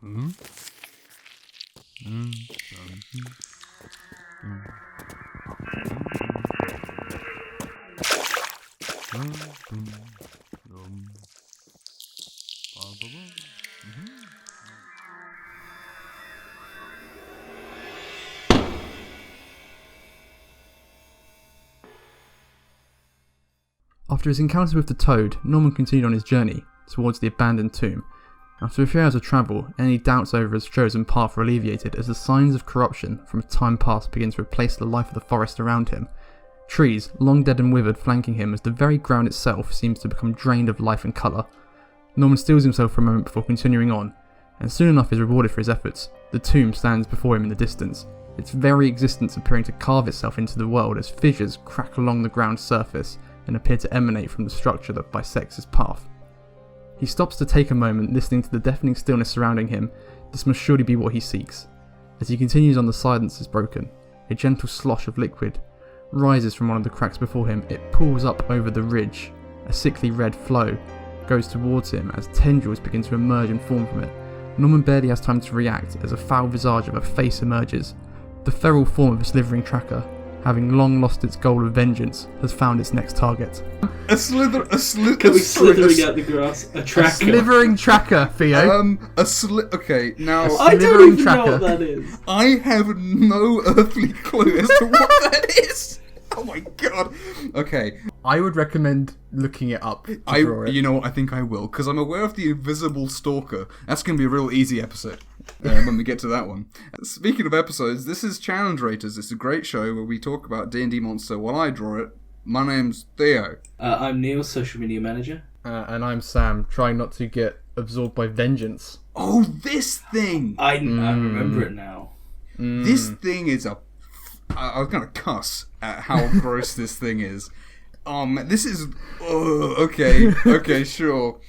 After his encounter with the toad, Norman continued on his journey towards the abandoned tomb. After a few hours of travel, any doubts over his chosen path were alleviated as the signs of corruption from time past begin to replace the life of the forest around him. Trees, long dead and withered, flanking him as the very ground itself seems to become drained of life and colour. Norman stills himself for a moment before continuing on, and soon enough is rewarded for his efforts. The tomb stands before him in the distance, its very existence appearing to carve itself into the world as fissures crack along the ground's surface and appear to emanate from the structure that bisects his path. He stops to take a moment, listening to the deafening stillness surrounding him. This must surely be what he seeks. As he continues on, the silence is broken. A gentle slosh of liquid rises from one of the cracks before him. It pulls up over the ridge. A sickly red flow goes towards him as tendrils begin to emerge and form from it. Norman barely has time to react as a foul visage of a face emerges. The feral form of a slithering tracker, having long lost its goal of vengeance, has found its next target. Slithering out the grass. A tracker. A slithering tracker, Theo. Okay, now... I don't even know what that is. I have no earthly clue as to what that is. Oh my god. Okay. I would recommend looking it up to draw it. You know what, I think I will, because I'm aware of the invisible stalker. That's going to be a real easy episode. When we get to that one. Speaking of episodes, this is Challenge Raters. It's a great show where we talk about D&D Monster while I draw it. My name's Theo. I'm Neil, social media manager. And I'm Sam, trying not to get absorbed by vengeance. Oh, this thing! I remember it now. This thing is a... I was going to cuss at how gross this thing is. Man, this is... okay. Okay, sure.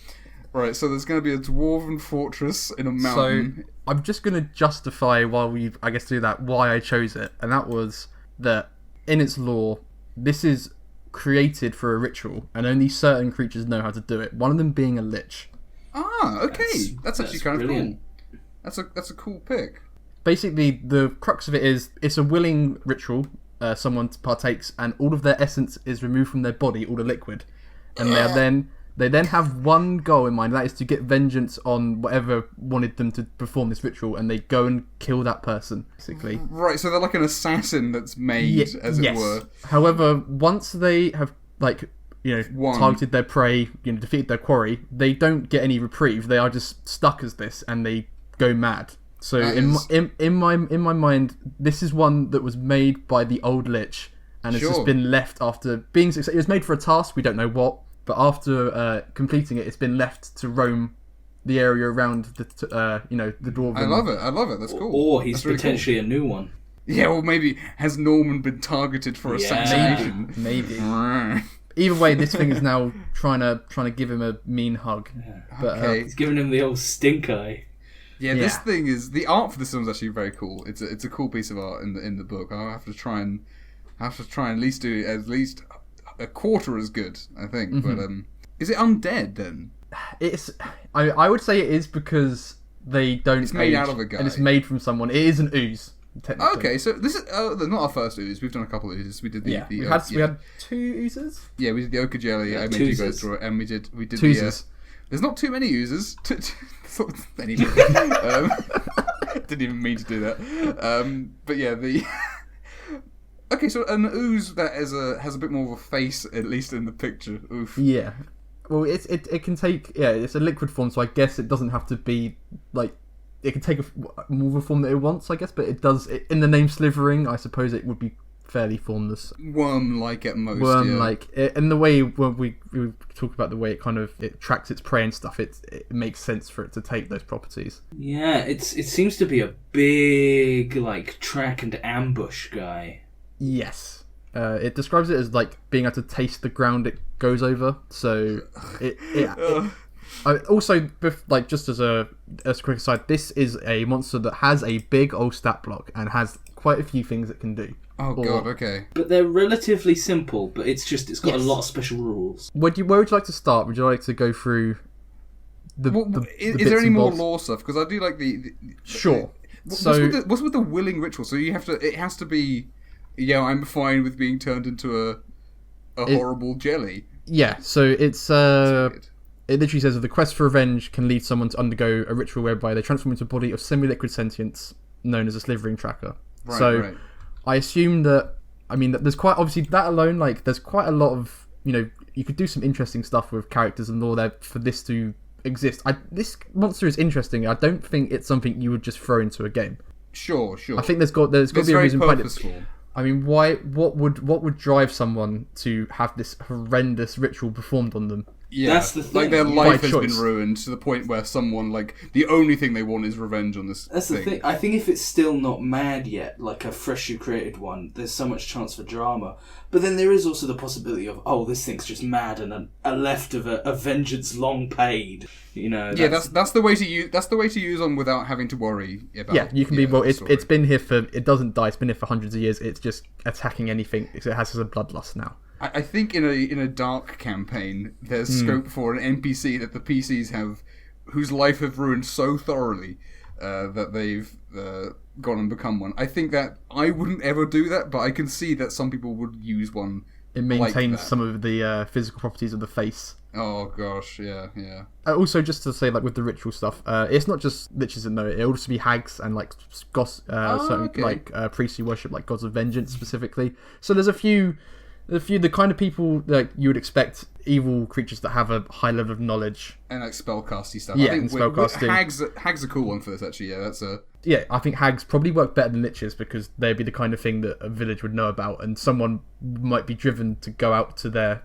Right, so there's going to be a dwarven fortress in a mountain. So, I'm just going to justify while we, I guess, do that, why I chose it. And that was that, in its lore, this is created for a ritual, and only certain creatures know how to do it. One of them being a lich. Ah, okay. That's actually kind brilliant. of cool. That's a cool pick. Basically, the crux of it is, it's a willing ritual. Someone partakes, and all of their essence is removed from their body, all the liquid. And they then have one goal in mind, and that is to get vengeance on whatever wanted them to perform this ritual, and they go and kill that person, basically. Right, so they're like an assassin that's made, as it were. However, once they have, targeted their prey, defeated their quarry, they don't get any reprieve. They are just stuck as this, and they go mad. So in my mind, this is one that was made by the old lich, and it's just been left after being successful. It was made for a task, we don't know what. But after completing it, it's been left to roam the area around the dwarven... I love it. That's cool. Or he's potentially a new one. Yeah, well, maybe has Norman been targeted for assassination? Maybe. Either way, this thing is now trying to give him a mean hug. Yeah. But, okay. He's giving him the old stink eye. Yeah, this thing is... The art for this film is actually very cool. It's a cool piece of art in the book. I'll have to try and at least do a quarter as good, I think. Mm-hmm. But is it undead then? It's I would say it is because they don't. It's made out of a guy, and it's made from someone. It is an ooze. Okay, so this is not our first ooze. We've done a couple of oozes. We did we had 2 oozes. Yeah, we did the ochre jelly. I made you guys draw it, and we did Toozes. There's not too many oozes. Anyway, didn't even mean to do that. But yeah, the. Okay, so an ooze that has a bit more of a face, at least in the picture. Oof. Yeah. Well, it can take... Yeah, it's a liquid form, so I guess it doesn't have to be, It can take more of a form that it wants, I guess, but it does... in the name Slithering, I suppose it would be fairly formless. Worm-like at most, Worm-like. And the way... When we talk about the way it tracks its prey and stuff, it makes sense for it to take those properties. Yeah, it seems to be a big, track and ambush guy. Yes. It describes it as being able to taste the ground it goes over. So also, just as a quick aside, this is a monster that has a big old stat block and has quite a few things it can do. Oh god, okay. But they're relatively simple, but it's got a lot of special rules. Where would you like to start? Would you like to go through is there any more lore stuff? Because I do like the Sure. What's with the willing ritual? So it has to be, I'm fine with being turned into a horrible jelly. Yeah, so it's it literally says that the quest for revenge can lead someone to undergo a ritual whereby they transform into a body of semi-liquid sentience known as a slithering tracker. Right. I assume that there's quite obviously that alone, like there's quite a lot of, you could do some interesting stuff with characters and lore there for this to exist. This monster is interesting. I don't think it's something you would just throw into a game. Sure. I think there's got to be a reason behind it. I mean, what would drive someone to have this horrendous ritual performed on them? Yeah, that's the thing. Like their life has been ruined to the point where someone, like, the only thing they want is revenge on this. That's the thing. I think if it's still not mad yet, like a freshly created one, there's so much chance for drama. But then there is also the possibility of, this thing's just mad and a left of a vengeance long paid. That's the way to use. That's the way to use them without having to worry about. Yeah, you can be. Well, it's been here for. It doesn't die. It's been here for hundreds of years. It's just attacking anything. It has a bloodlust now. I think in a dark campaign, there's scope for an NPC that the PCs have, whose life have ruined so thoroughly that they've gone and become one. I think that I wouldn't ever do that, but I can see that some people would use one. It maintains some of the physical properties of the face. Oh gosh, yeah. Also, just to say, like with the ritual stuff, it's not just liches and no. It'll also be hags and like priests who worship like gods of vengeance specifically. So there's a few the kind of people that you would expect evil creatures that have a high level of knowledge and like spellcasty stuff. Yeah, I think spellcasting. Hags a cool one for this actually. Yeah, I think hags probably work better than liches because they'd be the kind of thing that a village would know about, and someone might be driven to go out to their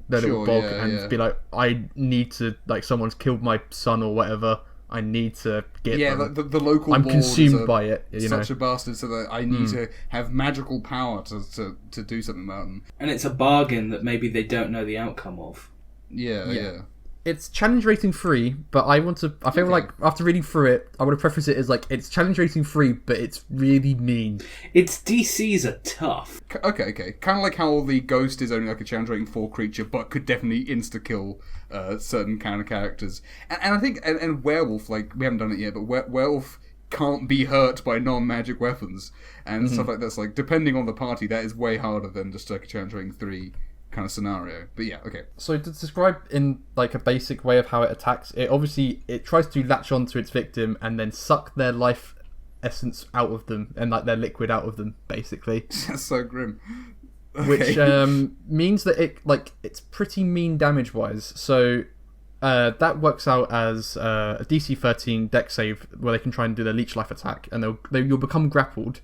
little bog and be like, I need to, like, someone's killed my son or whatever. I need to get them. Like the local I'm lord consumed by it. Such a bastard, so that I need to have magical power to do something about them. And it's a bargain that maybe they don't know the outcome of. Yeah. It's challenge rating 3, but I feel like after reading through it, I would have prefaced it as like it's challenge rating 3, but it's really mean. Its DCs are tough. Okay. Kind of like how the ghost is only like a challenge rating 4 creature, but could definitely insta kill certain kind of characters. And I think and werewolf, like we haven't done it yet, but werewolf can't be hurt by non-magic weapons and stuff like that. So, like, depending on the party, that is way harder than just like a challenge rating 3 kind of scenario. But yeah, okay. So to describe in like a basic way of how it attacks, it tries to latch onto its victim and then suck their life essence out of them and like their liquid out of them, basically. That's so grim. Okay. Which means that it's pretty mean damage wise. So that works out as a DC 13 dex save where they can try and do their leech life attack, and you'll become grappled.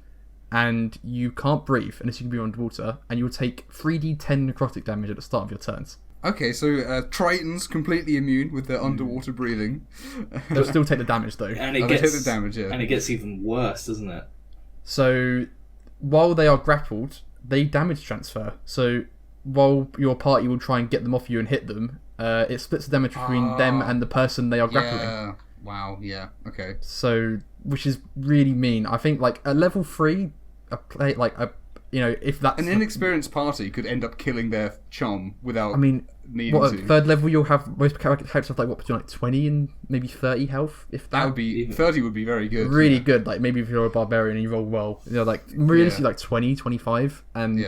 And you can't breathe unless you can be underwater, and you'll take 3d10 necrotic damage at the start of your turns. Okay, so Tritons completely immune with their underwater breathing. They'll still take the damage though. And it gets the damage, yeah. And it gets even worse, doesn't it? So while they are grappled, they damage transfer. So while your party will try and get them off you and hit them, it splits the damage between them and the person they are grappling. Yeah. Wow, yeah, okay. So, which is really mean. I think like at level 3, if that's an inexperienced party could end up killing their chum without needing to. Third level you'll have most characters have between like 20 and maybe 30 health, if that would be 30 would be very good. Really good. Like maybe if you're a barbarian and you roll well, like realistically like 20, 25, and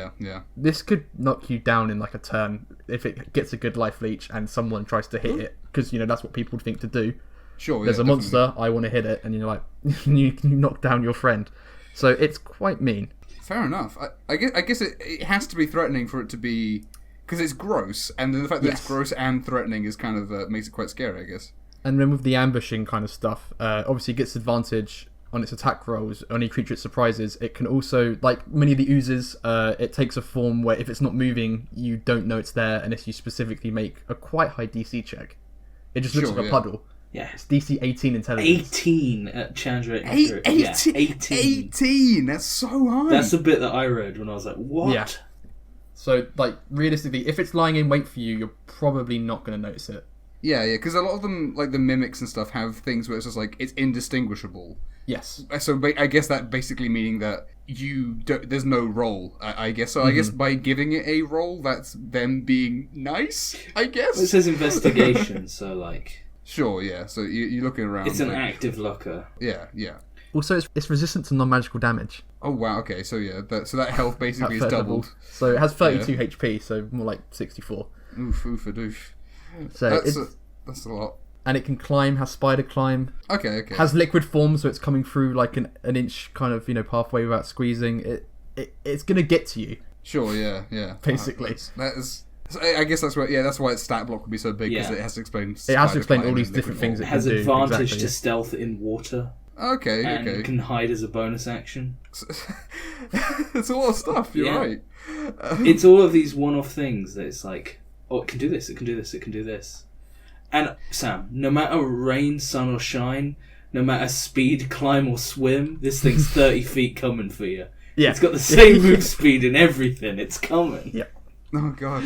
this could knock you down in like a turn if it gets a good life leech and someone tries to hit it, because that's what people think to do. Sure, there's a monster, I want to hit it, and you're like you knock down your friend. So it's quite mean. Fair enough. I guess it has to be threatening for it to be, because it's gross, and the fact that it's gross and threatening is kind of makes it quite scary, I guess. And then with the ambushing kind of stuff, obviously it gets advantage on its attack rolls. Any creature it surprises, it can also, like many of the oozes, it takes a form where if it's not moving, you don't know it's there unless you specifically make a quite high DC check. It just looks like a puddle. Yeah. It's DC 18 intelligence. 18 at challenge rate. 18? That's so high. That's the bit that I read when I was like, what? Yeah. So, like, realistically, if it's lying in wait for you, you're probably not going to notice it. Yeah, because a lot of them, like the mimics and stuff, have things where it's just like, it's indistinguishable. Yes. So I guess that basically meaning that there's no roll, I guess. So I guess by giving it a roll, that's them being nice, I guess. Well, it says investigation, so like... Sure, yeah. So you're looking around. It's an active locker. Yeah, yeah. Also, it's resistant to non-magical damage. Oh wow. Okay, so yeah, that health basically is At third doubled. level. So it has 32 HP, so more like 64. Oof, oof, a doof. So That's a lot. And it can climb, has spider climb. Okay. Has liquid form, so it's coming through like an inch kind of pathway without squeezing. It's gonna get to you. Sure, yeah. Basically, that is. I guess that's why. Yeah, that's why its stat block would be so big because it has to explain. It has to explain all these different things. It has advantage to stealth in water. Okay. And can hide as a bonus action. It's a lot of stuff. You're right. It's all of these one-off things that it's like, oh, it can do this. It can do this. It can do this. And Sam, no matter rain, sun, or shine, no matter speed, climb, or swim, this thing's 30 feet coming for you. Yeah. It's got the same move speed and everything. It's coming. Yeah. Oh, God.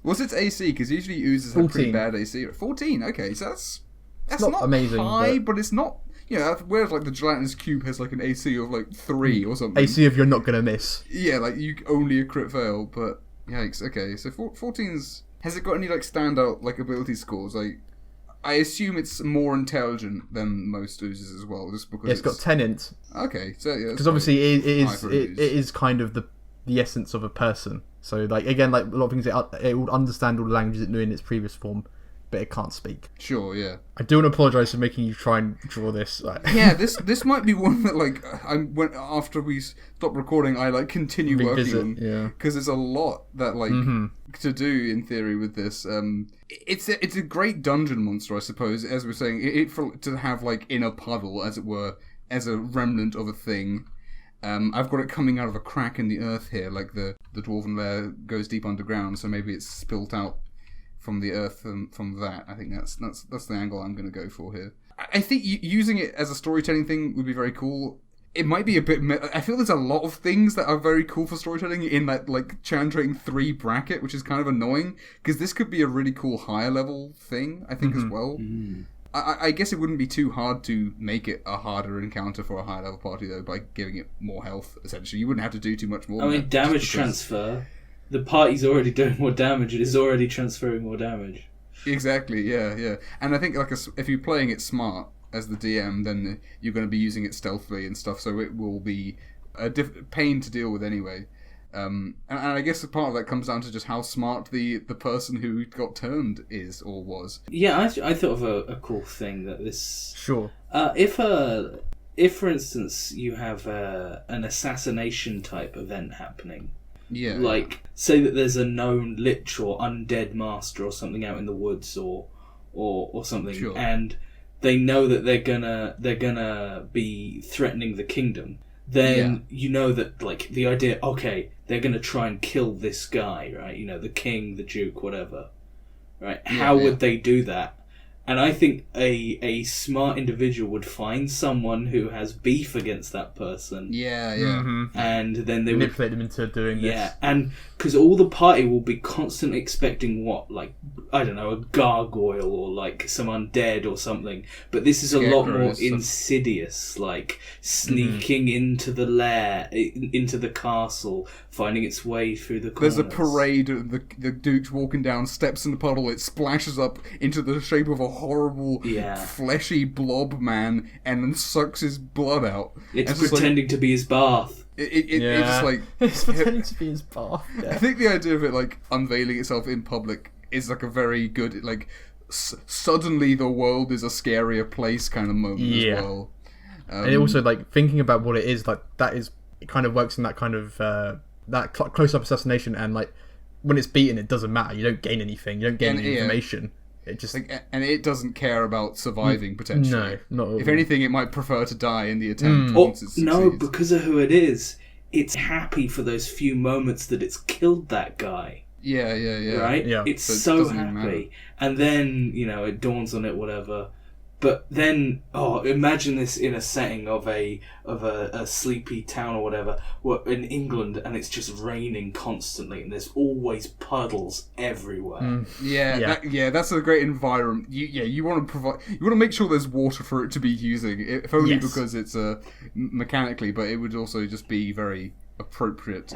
What's its AC? Because usually oozes have pretty bad AC. 14, okay. So that's not amazing, high, but it's not... whereas like the gelatinous cube has like an AC of like 3 or something. AC of you're not going to miss. Yeah, like you only a crit fail, but... Yikes, okay. So 14's... Has it got any like standout like ability scores? Like, I assume it's more intelligent than most oozes as well, just because it's got 10 int. Okay, so yeah, because obviously it is kind of the essence of a person. So like again, like a lot of things, it would understand all the languages it knew in its previous form, but it can't speak. Sure, yeah. I do want to apologise for making you try and draw this. Yeah, this might be one that like after we stop recording, I like continue working on. Yeah, because there's a lot that like to do in theory with this. It's a great dungeon monster, I suppose. As we're saying, to have like in a puddle, as it were, as a remnant of a thing. I've got it coming out of a crack in the earth here, like the dwarven lair goes deep underground, so maybe it's spilt out from the earth from that. I think that's the angle I'm going to go for here. I think using it as a storytelling thing would be very cool. It might be a bit... I feel there's a lot of things that are very cool for storytelling in that like Chandrating 3 bracket, which is kind of annoying, because this could be a really cool higher level thing, I think, as well. I guess it wouldn't be too hard to make it a harder encounter for a higher level party, though, by giving it more health, essentially. You wouldn't have to do too much more. I mean, damage transfer. The party's already doing more damage. It is already transferring more damage. Exactly, yeah. And I think like if you're playing it smart as the DM, then you're going to be using it stealthily and stuff, so it will be a pain to deal with anyway. And I guess a part of that comes down to just how smart the person who got turned is or was. Yeah, I thought of a cool thing that this... Sure. If for instance, you have an assassination type event happening, like say that there's a known lich or undead master or something out in the woods or something, and they know that they're gonna be threatening the kingdom. Then you know that like the idea, okay, they're gonna try and kill this guy, right? The king, the duke, whatever, right? How would they do that? And I think a smart individual would find someone who has beef against that person. Yeah. And then they manipulate them into doing this. Yeah, and because all the party will be constantly expecting what, like, I don't know, a gargoyle or like some undead or something. But this is a lot more insidious, like sneaking into the lair, into the castle, finding its way through the corners. There's a parade, the Duke's walking down, steps in the puddle, it splashes up into the shape of a horrible, fleshy blob man, and then sucks his blood out. It's pretending to be his bath. It's just like... It's pretending to be his bath. Yeah. I think the idea of it, like, unveiling itself in public is, like, a very good, like, suddenly the world is a scarier place kind of moment as well. And also, like, thinking about what it is, like, it kind of works in that kind of, that close-up assassination, and, like, when it's beaten, it doesn't matter. You don't gain anything. You don't gain any information. It just... and it doesn't care about surviving, potentially. No, not at all. If anything, it might prefer to die in the attempt once it succeeds. No, because of who it is. It's happy for those few moments that it's killed that guy. Yeah. Right? Yeah. It's so happy. And then, it dawns on it, whatever. But then, imagine this in a setting of a sleepy town or whatever, in England, and it's just raining constantly, and there's always puddles everywhere. That's a great environment. You want to provide, you want to make sure there's water for it to be using, if only because it's mechanically, but it would also just be very appropriate.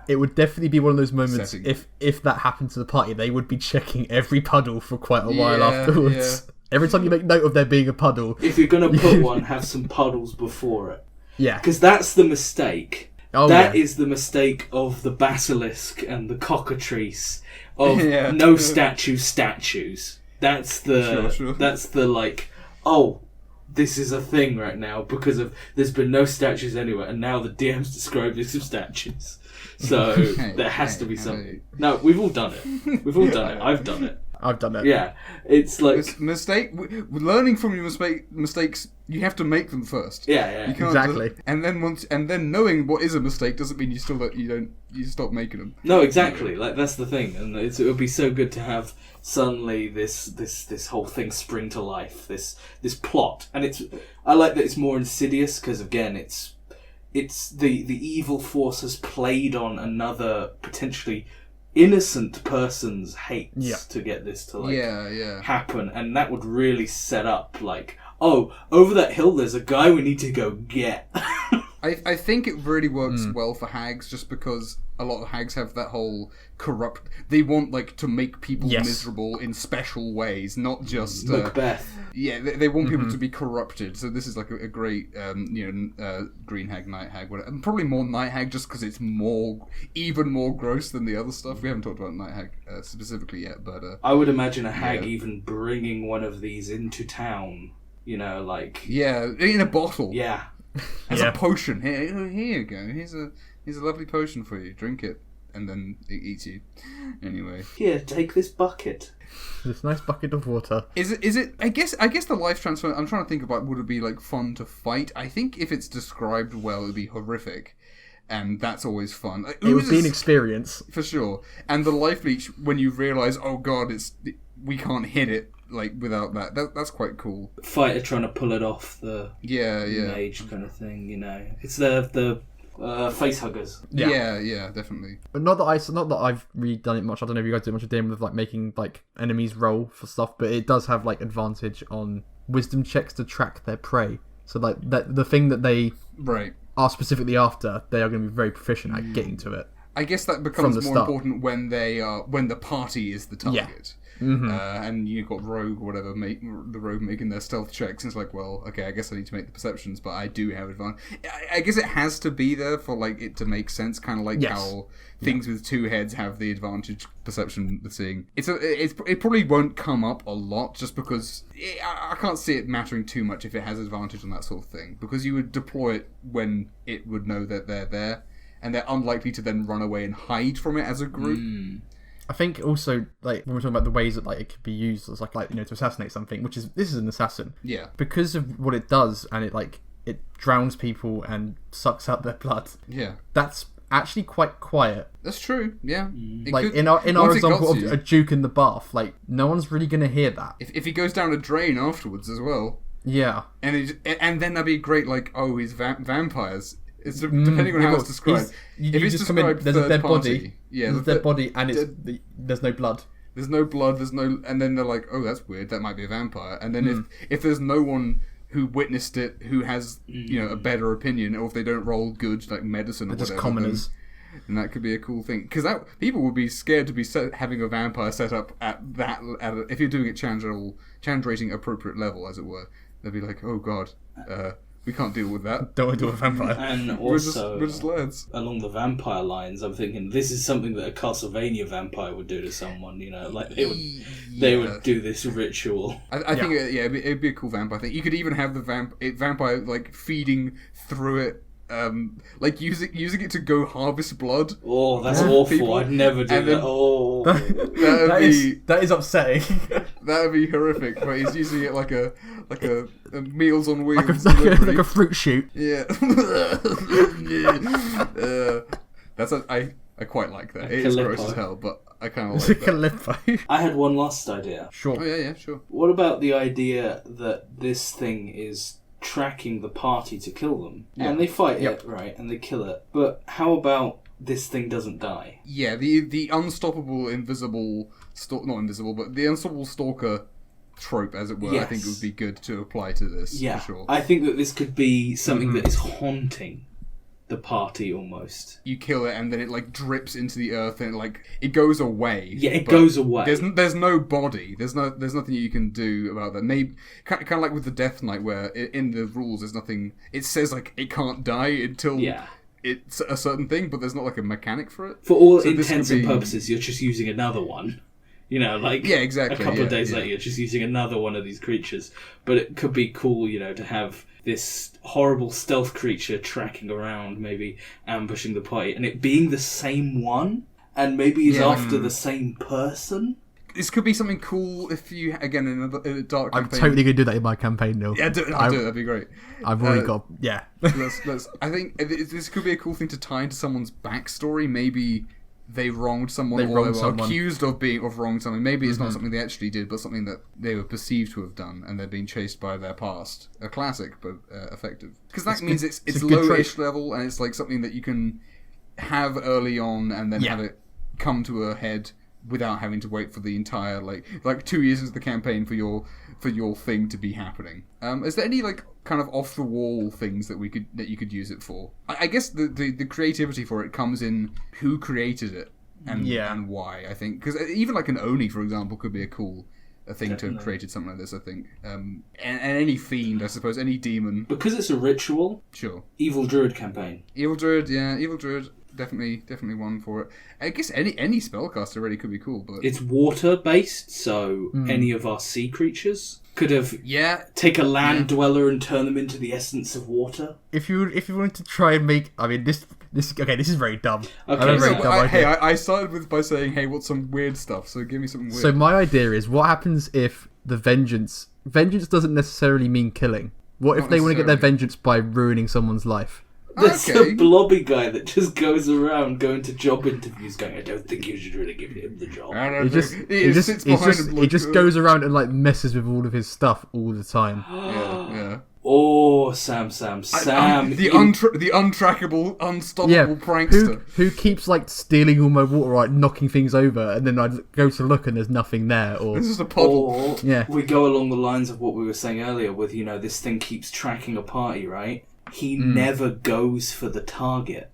It would definitely be one of those moments. Setting. If that happened to the party, they would be checking every puddle for quite a while afterwards. Every time you make note of there being a puddle. If you're going to put one, have some puddles before it. Yeah. Because that's the mistake. Oh, That yeah. is the mistake of the basilisk and the cockatrice of Yeah. no statues. That's the Sure. that's the like, oh, this is a thing right now because of there's been no statues anywhere, and now the DM's described it some statues. So there has to be something. No, we've all done it. We've all done it. I've done it. I've done it. Yeah, it's like Learning from your mistakes, you have to make them first. yeah. You can't Exactly. and then knowing what is a mistake doesn't mean you stop making them. No, exactly. Like that's the thing, and it would be so good to have suddenly this whole thing spring to life. This plot, and I like that it's more insidious because again, it's the evil force has played on another potentially innocent person's hates to get this to happen, and that would really set up like, oh, over that hill there's a guy we need to go get. I think it really works well for hags just because a lot of hags have that whole corrupt... They want, like, to make people miserable in special ways, not just... Macbeth. Yeah, they want people to be corrupted, so this is, like, a great, green hag, night hag, whatever. And probably more night hag just because it's even more gross than the other stuff. We haven't talked about night hag specifically yet, but... I would imagine a hag even bringing one of these into town, like... Yeah, in a bottle. Yeah. As a potion. Here you go. Here's a lovely potion for you. Drink it, and then it eats you. Anyway. Here, take this bucket. This nice bucket of water. Is it? I guess the life transfer. I'm trying to think about would it be like fun to fight. I think if it's described well, it'd be horrific, and that's always fun. It would be an experience for sure. And the life leech, when you realise, oh god, we can't hit it. Like without that's quite cool. Fighter trying to pull it off the mage kind of thing, It's the face huggers. Yeah, definitely. But not that I've really done it much. I don't know if you guys do much of dealing with like making like enemies roll for stuff, but it does have like advantage on wisdom checks to track their prey. So like the thing that they are specifically after, they are going to be very proficient at getting to it. I guess that becomes more important when the party is the target. Yeah. Mm-hmm. And you've got rogue or whatever, the rogue making their stealth checks, and it's like, well, okay, I guess I need to make the perceptions, but I do have advantage. I guess it has to be there for like it to make sense, kind of like how things with two heads have the advantage perception with seeing. It probably won't come up a lot, just because I can't see it mattering too much if it has advantage on that sort of thing, because you would deploy it when it would know that they're there, and they're unlikely to then run away and hide from it as a group. I think also, like, when we're talking about the ways that like it could be used as like to assassinate something, this is an assassin. Yeah. Because of what it does, and it drowns people and sucks out their blood. Yeah. That's actually quite quiet. That's true. Yeah. Like in our example of a duke in the bath, like no one's really gonna hear that. If he goes down a drain afterwards as well. Yeah. And then that'd be great. Like, oh, he's vampires. It's depending on how it's described. If it's described, there's a dead body. Yeah, there's a dead body, and there's no blood. There's no blood. And then they're like, oh, that's weird. That might be a vampire. And then if there's no one who witnessed it who has a better opinion, or if they don't roll good like medicine or whatever, just commoners. And that could be a cool thing, because people would be scared to be having a vampire set up if you're doing it challenge rating appropriate level, as it were. They'd be like, oh god. We can't deal with that. Don't do a vampire. And also, we're just lads. Along the vampire lines, I'm thinking this is something that a Castlevania vampire would do to someone. Like they would do this ritual. I think it'd be a cool vampire thing. You could even have the vampire like feeding through it. Like using it to go harvest blood. Oh, that's awful! People. I'd never do that. Oh, that is upsetting. That would be horrific. But he's using it like a Meals on Wheels, like a fruit shoot. Yeah. I quite like that. It is gross as hell, but I kind of like that. I had one last idea. Sure. Oh yeah, sure. What about the idea that this thing is tracking the party to kill them, and they fight it, right, and they kill it, but how about this thing doesn't die? Yeah, the unstoppable invisible not invisible, but the unstoppable stalker trope, as it were. I think it would be good to apply to this. For sure. I think that this could be something that is haunting the party almost. You kill it and then it like drips into the earth and it goes away. Yeah, it goes away. There's no body. There's nothing you can do about that. Maybe kind of like with the Death Knight, where in the rules there's nothing. It says like it can't die until it's a certain thing, but there's not like a mechanic for it. For all intents and purposes, you're just using another one. You know, exactly. A couple of days later, you're just using another one of these creatures. But it could be cool, to have this horrible stealth creature tracking around, maybe ambushing the party, and it being the same one, and maybe is after the same person. This could be something cool if you, again, in a dark campaign. I'm totally going to do that in my campaign, Neil. Yeah, I'll do it. That'd be great. I've already got... Yeah. I think this could be a cool thing to tie into someone's backstory. Maybe they wronged someone, or they were accused of wronging something. Maybe it's not something they actually did, but something that they were perceived to have done, and they're being chased by their past. A classic, but effective. Because that means it's low-ish level, and it's like something that you can have early on, and then have it come to a head without having to wait for the entire like 2 years into the campaign for your thing to be happening. Is there any kind of off the wall things that you could use it for? I guess the creativity for it comes in who created it and why. I think because even like an Oni, for example, could be a cool thing to have created something like this. I think and any fiend, I suppose, any demon, because it's a ritual. Sure. Evil Druid campaign. Evil Druid. Definitely one for it. I guess any spellcaster really could be cool, but it's water based, so any of our sea creatures could have take a land dweller and turn them into the essence of water. If you wanted to try and make, this is very dumb. Okay, I started by saying, hey, what's some weird stuff? So give me something weird. So my idea is, what happens if the vengeance doesn't necessarily mean killing? What if they want to get their vengeance by ruining someone's life? There's a blobby guy that just goes around going to job interviews going, I don't think you should really give him the job. He just goes around and messes with all of his stuff all the time. Yeah. Oh, Sam. The untrackable, unstoppable prankster. Who keeps stealing all my water, knocking things over, and then I go to look and there's nothing there. Or this is a puddle. Or we go along the lines of what we were saying earlier with, this thing keeps tracking a party, right? He never goes for the target.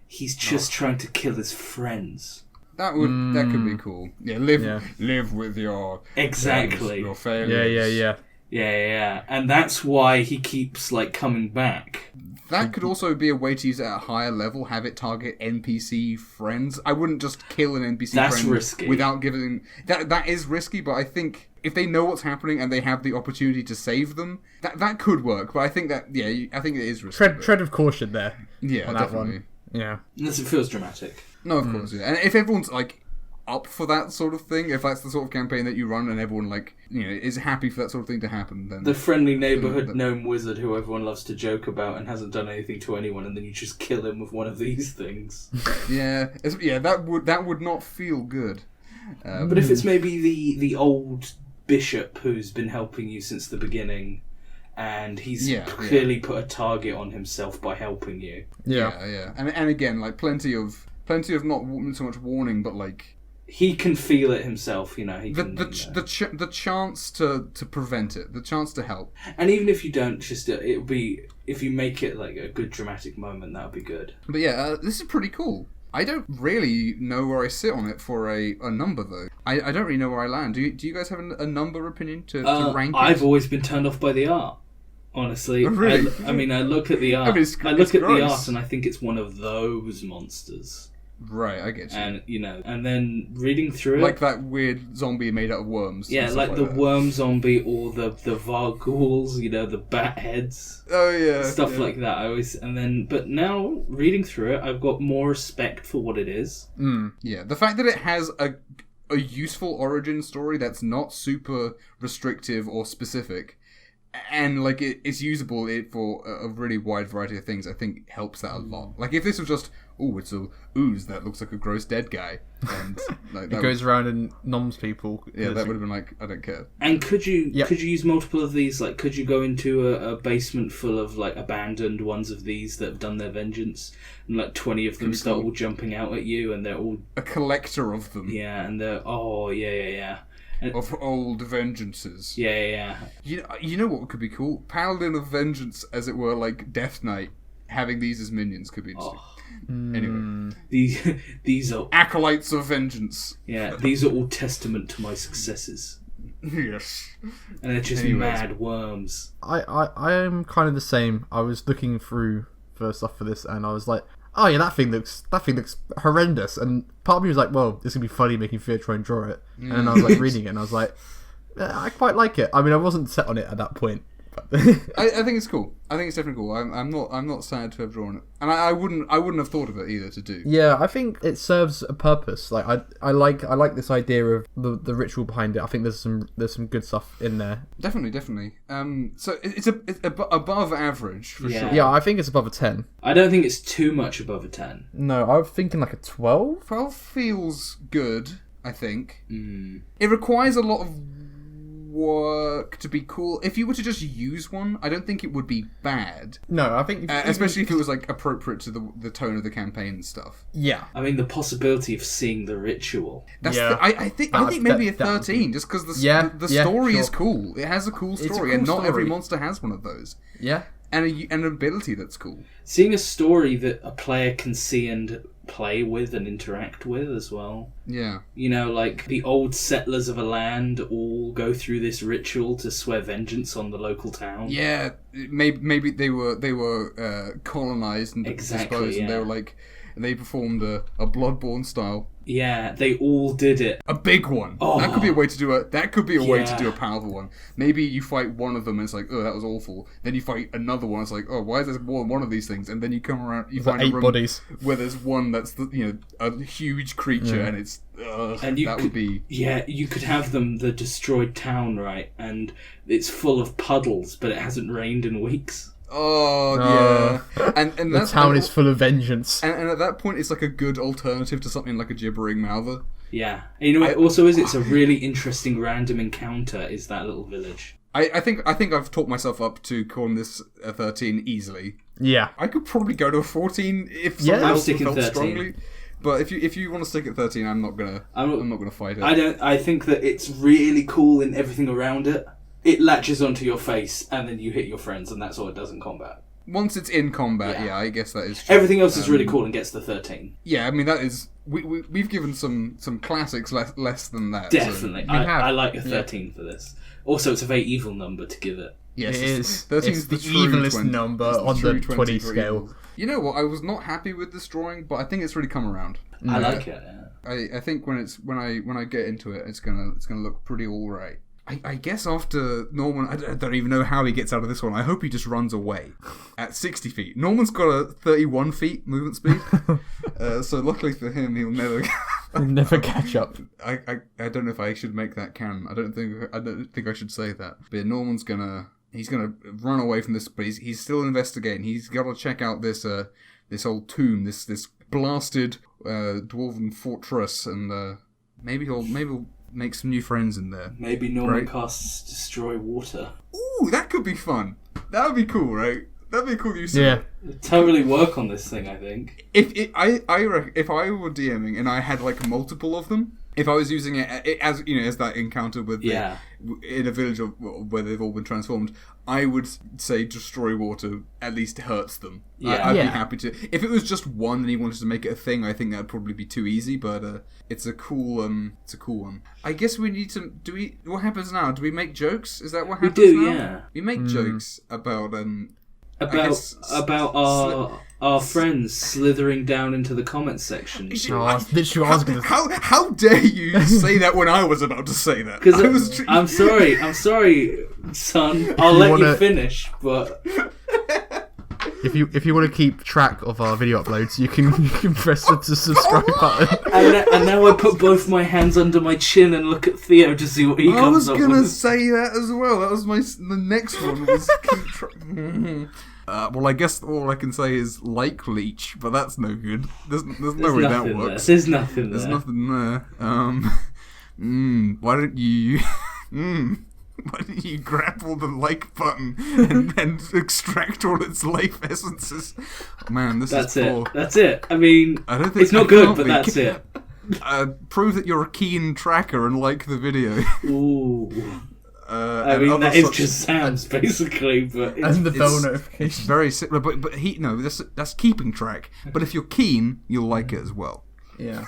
He's just trying to kill his friends. That could be cool. Yeah, live with your your failures. Yeah. And that's why he keeps coming back. That could also be a way to use it at a higher level, have it target NPC friends. I wouldn't just kill an NPC friend risky. Without giving... That is risky, but I think if they know what's happening and they have the opportunity to save them, that could work. But I think I think it is risky. Tread of caution there. Yeah, definitely. Yeah. Unless it feels dramatic. No, of course, yeah. And if everyone's up for that sort of thing, if that's the sort of campaign that you run and everyone is happy for that sort of thing to happen, then the friendly neighborhood gnome wizard who everyone loves to joke about and hasn't done anything to anyone, and then you just kill him with one of these things. that would not feel good. But if it's maybe the old bishop who's been helping you since the beginning, and he's clearly put a target on himself by helping you. Yeah. And again, plenty of not so much warning, but he can feel it himself, the chance to prevent it, the chance to help. And even if you don't, it'll be, if you make it a good dramatic moment, that would be good. But this is pretty cool. I don't really know where I sit on it for a number, though. I don't really know where I land. Do you guys have a number opinion to rank it? I've always been turned off by the art, honestly. Oh, really? I look at the art. I look at the art and I think it's one of those monsters. Right, I get you. And and then reading through it, that weird zombie made out of worms. Yeah, the worm zombie or the Varghouls, the bat heads. Oh yeah, stuff like that. But now reading through it, I've got more respect for what it is. Yeah, the fact that it has a useful origin story that's not super restrictive or specific, and it's usable for a really wide variety of things, I think helps that a lot. If this was just, it's a ooze that looks like a gross dead guy, and it goes around and noms people. Yeah, that would have been I don't care. And could you use multiple of these? Could you go into a basement full of abandoned ones of these that have done their vengeance, and 20 of them start all jumping out at you, and they're all a collector of them. Yeah, and they're of old vengeances. Yeah. You know what could be cool? Paladin of Vengeance, as it were, like Death Knight, having these as minions could be interesting. Oh. Anyway, These are acolytes of vengeance. Yeah, these are all testament to my successes. Yes. And they're just mad worms. I am kind of the same. I was looking through for stuff for this, and I was like, oh yeah, that thing looks horrendous. And part of me was like, well, this is gonna be funny making Theo try and draw it. And then I was like reading it, and I was like, yeah, I quite like it. I mean, I wasn't set on it at that point. I think it's cool. I think it's definitely cool. I'm not sad to have drawn it, and I wouldn't have thought of it either to do. Yeah, I think it serves a purpose. Like I like this idea of the ritual behind it. I think there's some good stuff in there. Definitely. So it's above average for sure. Yeah, I think it's above a 10. I don't think it's too much above a 10. No, I was thinking like a 12. 12 feels good. I think it requires a lot of work to be cool. If you were to just use one, I don't think it would be bad. No, I think especially if it was like appropriate to the tone of the campaign and stuff. Yeah, I mean the possibility of seeing the ritual. That's I think maybe a 13, just because the story is cool. It has a cool story, and not every monster has one of those. Yeah, and an ability that's cool. Seeing a story that a player can see and play with and interact with as well. Yeah. You know, like the old settlers of a land all go through this ritual to swear vengeance on the local town. Yeah, maybe they were colonized and disposed, and they were like they performed a Bloodborne style. Yeah, they all did it. A big one. Oh. That could be a way to do way to do a powerful one. Maybe you fight one of them and it's like, oh, that was awful. Then you fight another one, it's like, oh, why is there more than one of these things? And then you come around, you find 8 a room bodies where there's one that's a huge creature, and it's would be. Yeah, you could have the destroyed town, right? And it's full of puddles, but it hasn't rained in weeks. Oh, yeah. And the town is full of vengeance. And at that point, it's like a good alternative to something like a gibbering mouther. Yeah. And you know what it also is? It's a really interesting random encounter, is that little village. I think I've talked myself up to calling this a 13 easily. Yeah. I could probably go to a 14 if someone else felt 13. Strongly. But if you want to stick at 13, I'm not gonna fight it. I think that it's really cool in everything around it. It latches onto your face, and then you hit your friends, and that's all it does in combat. Once it's in combat, yeah I guess that is true. Everything else is really cool and gets the 13. Yeah, I mean, that is... We've given some classics less than that. Definitely. So I like a 13 for this. Also, it's a very evil number to give it. Yes, it is. 13 it's is the evilest number on the 20 scale. Evil. You know what? I was not happy with this drawing, but I think it's really come around. I like it, yeah. I think when I get into it, it's gonna look pretty alright. I guess after Norman, I don't even know how he gets out of this one. I hope he just runs away at 60 feet. Norman's got a 31 feet movement speed, so luckily for him, he'll never catch up. I don't know if I should make that canon. I don't think I should say that. But Norman's he's gonna run away from this, but he's still investigating. He's got to check out this old tomb, this blasted dwarven fortress, and maybe he'll make some new friends in there. Maybe Norman casts Destroy Water. Ooh, that could be fun. That would be cool, right? That'd be a cool use of it. It'd totally work on this thing, I think. If I were DMing and I had like multiple of them, if I was using it as as that encounter with in a village where they've all been transformed, I would say Destroy Water at least hurts them. Yeah. I'd be happy to. If it was just one and he wanted to make it a thing, I think that'd probably be too easy. But it's a cool one. I guess we need to. What happens now? Do we make jokes? Is that what happens? We do, now? yeah. We make jokes about our friends slithering down into the comments section. How dare you say that when I was about to say that? Because I'm sorry, son. I'll let you finish, but if you want to keep track of our video uploads, you can press the subscribe button. And now I put both my hands under my chin and look at Theo to see what he comes up with. I was gonna say that as well. That was the next one was keep track. Well, I guess all I can say is like leech, but that's no good. There's no way that works. There's nothing there. There's nothing there. Why don't you... Why don't you grapple the like button and extract all its life essences? Oh, man, that's poor. That's it. I mean, I don't think it's not good, but that's it. Prove that you're a keen tracker and like the video. Ooh. I mean, that is just sounds basically, but And the bell it's notification. very similar. But that's keeping track. But if you're keen, you'll like it as well. Yeah.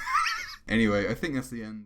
Anyway, I think that's the end.